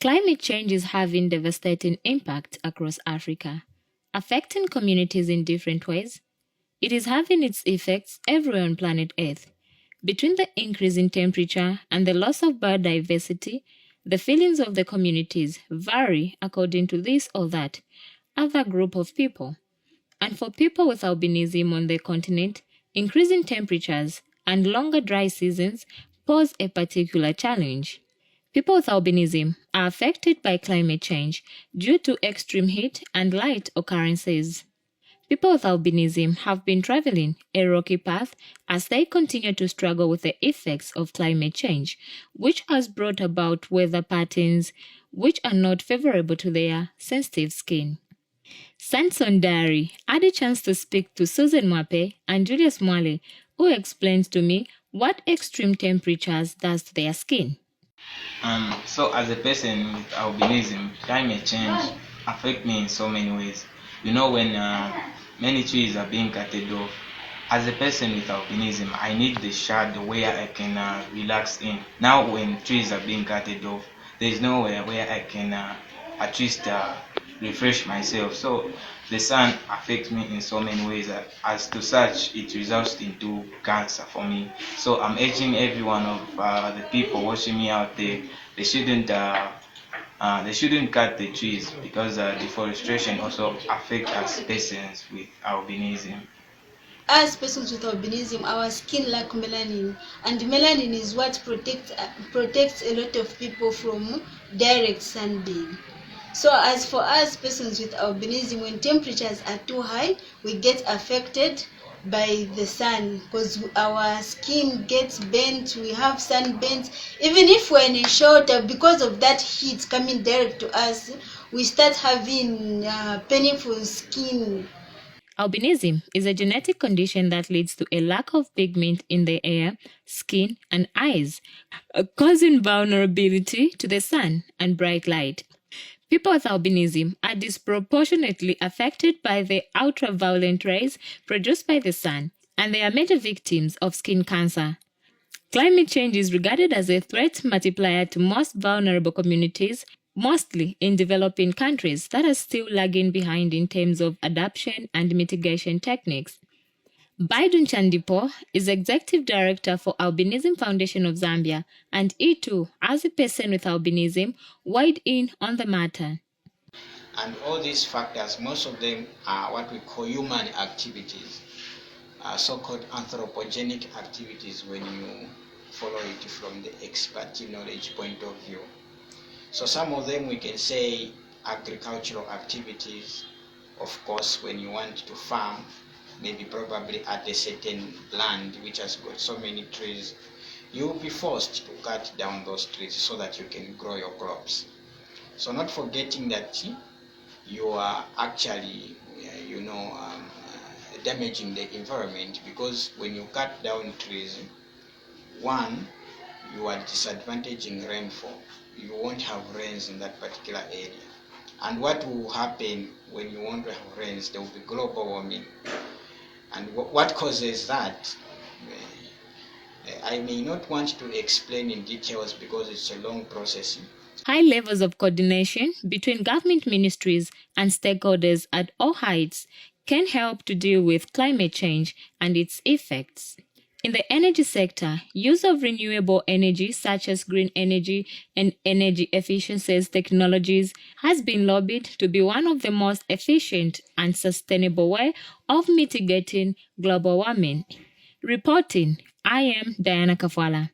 Climate change is having devastating impact across Africa, affecting communities in different ways. It is having its effects everywhere on planet Earth. Between the increase in temperature and the loss of biodiversity, the feelings of the communities vary according to this or that other group of people. And for people with albinism on the continent, increasing temperatures and longer dry seasons pose a particular challenge. People with albinism are affected by climate change due to extreme heat and light occurrences. People with albinism have been traveling a rocky path as they continue to struggle with the effects of climate change, which has brought about weather patterns which are not favorable to their sensitive skin. Sanson Diary had a chance to speak to Susan Mwape and Julius Mwale, who explained to me what extreme temperatures does to their skin. So as a person with albinism, climate change affect me in so many ways. When many trees are being cut off, as a person with albinism, I need the shade where I can relax in. Now when trees are being cut off, there is nowhere where I can at least refresh myself. So the sun affects me in so many ways. As to such, it results into cancer for me. So I'm urging every one of the people watching me out there, they shouldn't cut the trees, because deforestation also affects us persons with albinism. As persons with albinism, our skin lacks melanin, and melanin is what protects a lot of people from direct sunburn. So as for us persons with albinism, when temperatures are too high, we get affected by the sun because our skin gets burnt, we have sunburns. Even if we're in a shelter, because of that heat coming direct to us, we start having painful skin. Albinism is a genetic condition that leads to a lack of pigment in the hair, skin, and eyes, causing vulnerability to the sun and bright light. People with albinism are disproportionately affected by the ultraviolet rays produced by the sun, and they are major victims of skin cancer. Climate change is regarded as a threat multiplier to most vulnerable communities, mostly in developing countries that are still lagging behind in terms of adaptation and mitigation techniques. Baidun Chandipo is Executive Director for Albinism Foundation of Zambia, and he too, as a person with albinism, weighed in on the matter. And all these factors, most of them are what we call human activities, so-called anthropogenic activities when you follow it from the expert knowledge point of view. So some of them we can say agricultural activities, of course, when you want to farm, maybe probably at a certain land which has got so many trees, you will be forced to cut down those trees so that you can grow your crops. So not forgetting that you are actually, damaging the environment, because when you cut down trees, one, you are disadvantaging rainfall. You won't have rains in that particular area. And what will happen when you want to have rains? There will be global warming. And what causes that? I may not want to explain in details because it's a long process. High levels of coordination between government ministries and stakeholders at all heights can help to deal with climate change and its effects. In the energy sector, use of renewable energy such as green energy and energy efficiency technologies has been lobbied to be one of the most efficient and sustainable way of mitigating global warming. Reporting, I am Diana Kafwala.